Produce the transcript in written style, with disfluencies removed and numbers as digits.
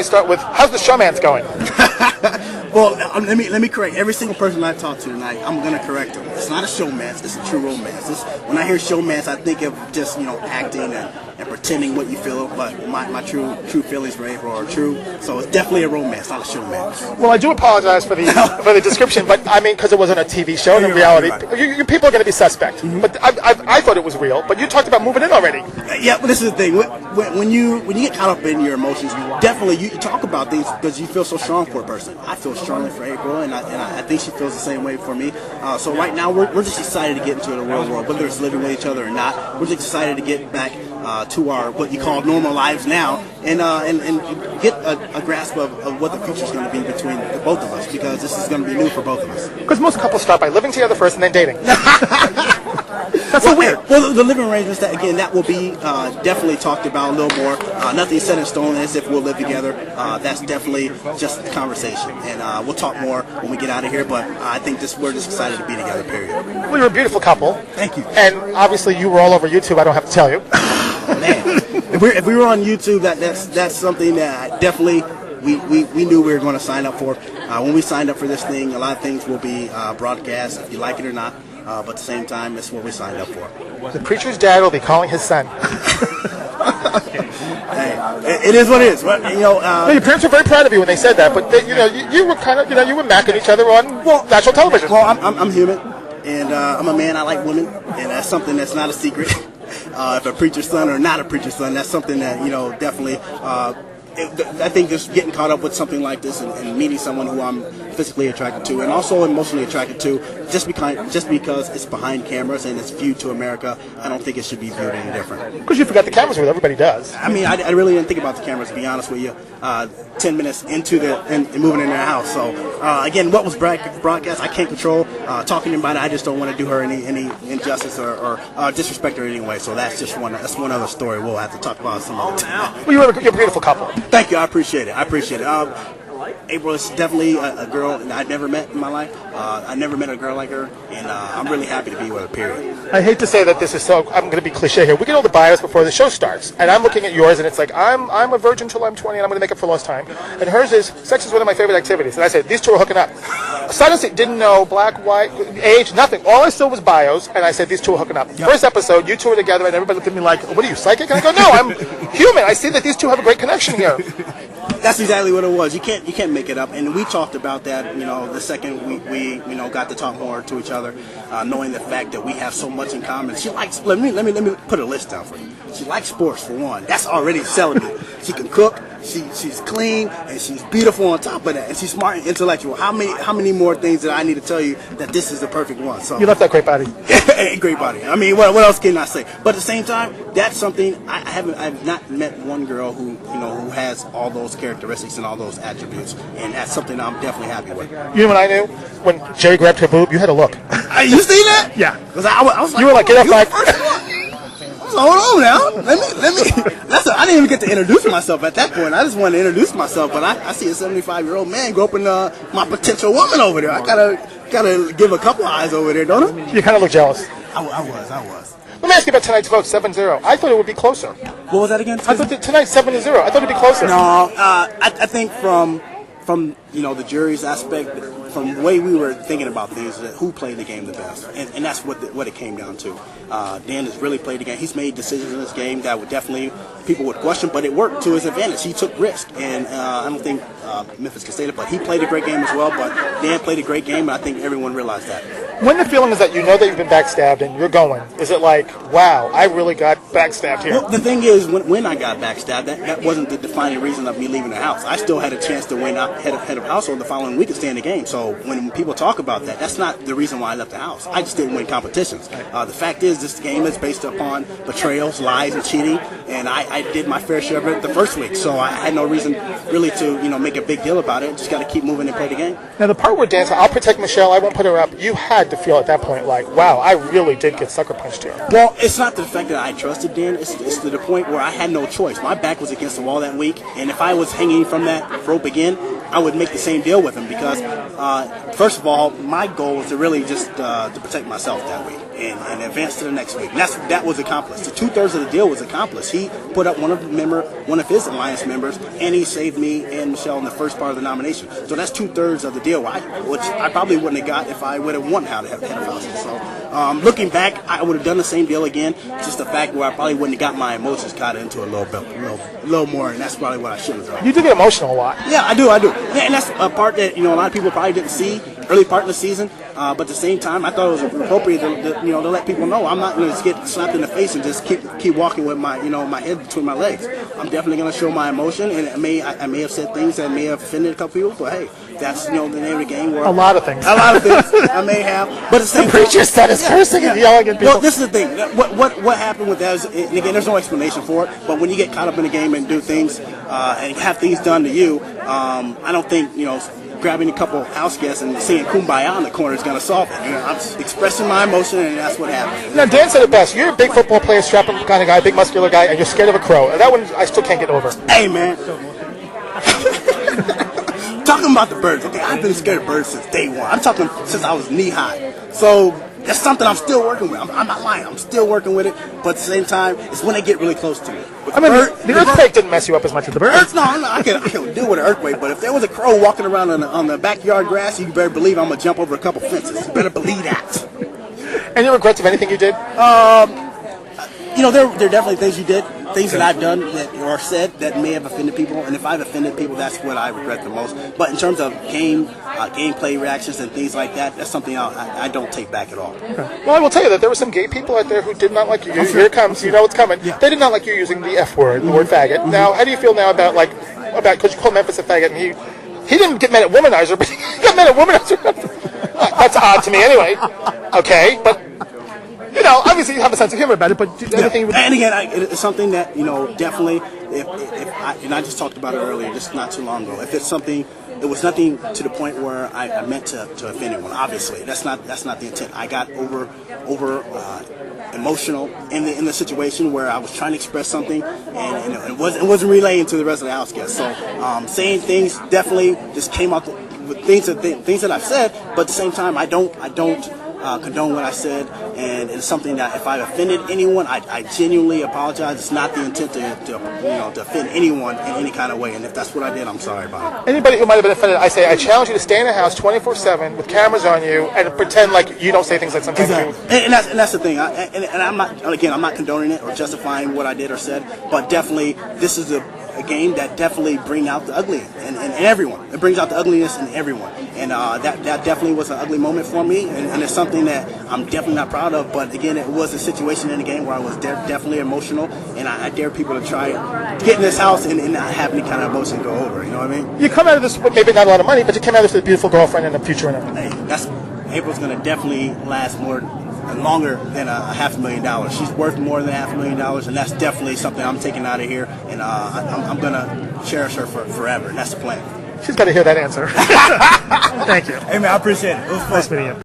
me start with, how's the showman's going? Well, let me correct every single person I talk to tonight. I'm gonna correct them. It's not a showmance. It's a true romance. When I hear showmance, I think of just acting and pretending what you feel. But my true feelings for April are true. So it's definitely a romance, not a showmance. Well, I do apologize for the description, but I mean because it wasn't a TV show. In reality, you people are going to be suspect. Mm-hmm. But I thought it was real. But you talked about moving in already. Yeah, but this is the thing. When you get caught up in your emotions, you talk about things because you feel so strong for a person. I feel strongly for April, and I think she feels the same way for me. So right now, we're just excited to get into the real world, whether it's living with each other or not. We're just excited to get back to our what you call normal lives now, and get a grasp of what the future is going to be between the both of us, because this is going to be new for both of us. Because most couples start by living together first and then dating. That's so weird. Well, the living arrangements, that will be definitely talked about a little more. Nothing's set in stone as if we'll live together. That's definitely just a conversation, and we'll talk more when we get out of here. But I think we're just excited to be together. Period. Well, you're a beautiful couple. Thank you. And obviously, you were all over YouTube. I don't have to tell you. Man, if we were on YouTube, that's something that definitely we knew we were going to sign up for. When we signed up for this thing, a lot of things will be broadcast, if you like it or not. But at the same time, it's what we signed up for. The preacher's dad will be calling his son. Hey, it is what it is. But, your parents were very proud of you when they said that. But you were kind of, you were macking each other on national television. Well, I'm human, and I'm a man. I like women, and that's something that's not a secret. If a preacher's son or not a preacher's son, that's something that definitely. I think just getting caught up with something like this and meeting someone who I'm physically attracted to and also emotionally attracted to, just because it's behind cameras and it's viewed to America, I don't think it should be viewed any different. Because you forgot the cameras were, everybody does. I mean, I really didn't think about the cameras, to be honest with you. 10 minutes into and moving in their house. So again, what was broadcast, I can't control. Talking about it, I just don't want to do her any injustice or disrespect her anyway. So that's one other story we'll have to talk about some other time. Well, you're a beautiful couple. Thank you. I appreciate it. April is definitely a girl that I've never met in my life. I never met a girl like her, and I'm really happy to be with her, period. I hate to say that this is so, I'm going to be cliche here. We get all the bios before the show starts, and I'm looking at yours, and it's like, I'm a virgin till I'm 20, and I'm going to make up for lost time. And hers is, sex is one of my favorite activities. And I said, these two are hooking up. Suddenly, didn't know black, white, age, nothing. All I saw was bios, and I said, these two are hooking up. Yep. First episode, you two are together, and everybody looked at me like, what are you, psychic? And I go, no, I'm human. I see that these two have a great connection here. That's exactly what it was. You can't make it up, and we talked about that. The second we got to talk more to each other, knowing the fact that we have so much in common. She likes. Let me put a list down for you. She likes sports for one. That's already selling me. She can cook. She's clean, and she's beautiful on top of that, and she's smart and intellectual. How many more things that I need to tell you that this is the perfect one? So you left that great body. Great body. I mean, what else can I say? But at the same time, that's something I've not met one girl who has all those characteristics and all those attributes, and that's something I'm definitely happy with. You know what I knew? When Jerry grabbed her boob, you had a look. You see that? Yeah. Because I was like, you were like, get off my. Hold on now. Let me. I didn't even get to introduce myself at that point. I just wanted to introduce myself, but I see a 75-year-old man groping my potential woman over there. I gotta give a couple eyes over there, don't I? You kind of look jealous. I was. Let me ask you about tonight's vote, 7-0. I thought it would be closer. What was that again? I thought that tonight's 7-0. I thought it'd be closer. No, I think from the jury's aspect, from the way we were thinking about things, who played the game the best, and that's what it came down to. Dan has really played the game. He's made decisions in this game that would definitely people would question, but it worked to his advantage. He took risk, and I don't think Memphis can say that, but he played a great game as well. But Dan played a great game, and I think everyone realized that. When the feeling is that you know that you've been backstabbed and you're going, is it like, wow, I really got backstabbed here? Well, the thing is, when I got backstabbed, that wasn't the defining reason of me leaving the house. I still had a chance to win head of household the following week and stay in the game. So when people talk about that, that's not the reason why I left the house. I just didn't win competitions. The fact is, this game is based upon betrayals, lies, and cheating, and I did my fair share of it the first week. So I had no reason really to make a big deal about it. Just got to keep moving and play the game. Now the part where Dan said, I'll protect Michelle, I won't put her up, you had to feel at that point like, wow, I really did get sucker punched here. Well, it's not the fact that I trusted Dan. It's to the point where I had no choice. My back was against the wall that week, and if I was hanging from that rope again, I would make the same deal with him because, first of all, my goal was to really just to protect myself that week and advance to the next week. And that was accomplished. The 2/3 of the deal was accomplished. He put up one of his alliance members, and he saved me and Michelle in the first part of the nomination. So that's 2/3 of the deal, which I probably wouldn't have got if I would have won how to have pedophiles. So looking back, I would have done the same deal again. It's just the fact where I probably wouldn't have got my emotions caught into a little more, and that's probably what I should have done. You do get emotional a lot. Yeah, I do. Yeah, and that's a part that a lot of people probably didn't see early part of the season. But at the same time, I thought it was appropriate to let people know I'm not going to just get slapped in the face and just keep walking with my my head between my legs. I'm definitely going to show my emotion, and I may have said things that may have offended a couple people, but hey, that's the name of the game. A lot of things I may have, but at the same time, the preacher said is cursing and yelling at people. Well, this is the thing. What happened with that is, and again, there's no explanation for it. But when you get caught up in the game and do things and have things done to you, I don't think grabbing a couple house guests and singing "Kumbaya" in the corner is going to solve it. I'm expressing my emotion, and that's what happened. Now, Dan said it best. You're a big football player, strapping kind of guy, big muscular guy, and you're scared of a crow. And that one I still can't get over. Hey, man. Talking about the birds, okay, I've been scared of birds since day one. I'm talking since I was knee high. So that's something I'm still working with. I'm not lying. I'm still working with it. But at the same time, it's when they get really close to me. I mean, the earthquake didn't mess you up as much as the birds. No, I can deal with an earthquake. But if there was a crow walking around on the backyard grass, you better believe I'm going to jump over a couple fences. You better believe that. Any regrets of anything you did? There are definitely things you did, things that I've done or said that may have offended people, and if I've offended people, that's what I regret the most. But in terms of gameplay reactions and things like that, that's something I don't take back at all. Okay. Well, I will tell you that there were some gay people out there who did not like you. Here it comes. You know it's coming. Yeah. They did not like you using the F word, the word faggot. Mm-hmm. Now, how do you feel now about because you called Memphis a faggot, and he didn't get mad at Womanizer, but he got mad at Womanizer. That's odd to me anyway. Okay, but obviously you have a sense of humor about it, but anything. And again, it's something that definitely. If I just talked about it earlier, just not too long ago. If it's something, it was nothing to the point where I meant to offend anyone. Obviously, that's not the intent. I got over emotional in the situation where I was trying to express something, and it wasn't relaying to the rest of the house guests. So saying things definitely just came out with things that I've said, but at the same time, I don't condone what I said, and it's something that if I offended anyone, I genuinely apologize. It's not the intent to offend anyone in any kind of way, and if that's what I did, I'm sorry about it. Anybody who might have been offended, I say I challenge you to stay in the house 24/7 with cameras on you and pretend like you don't say things like sometimes exactly. And that's the thing. I'm not condoning it or justifying what I did or said, but definitely this is a game that definitely brings out the ugly in everyone. It brings out the ugliness in everyone, and that definitely was an ugly moment for me, and it's something that I'm definitely not proud of. But again, it was a situation in the game where I was definitely emotional, and I dare people to try get in this house and not have any kind of emotion go over. You know what I mean? You come out of this with maybe not a lot of money, but you came out of this with a beautiful girlfriend and a future and everything. Hey, April's going to definitely last longer than $500,000. She's worth more than $500,000, and that's definitely something I'm taking out of here, and I'm going to cherish her forever, and that's the plan. She's got to hear that answer. Thank you. Hey, man, I appreciate it. It was fun. Nice meeting you.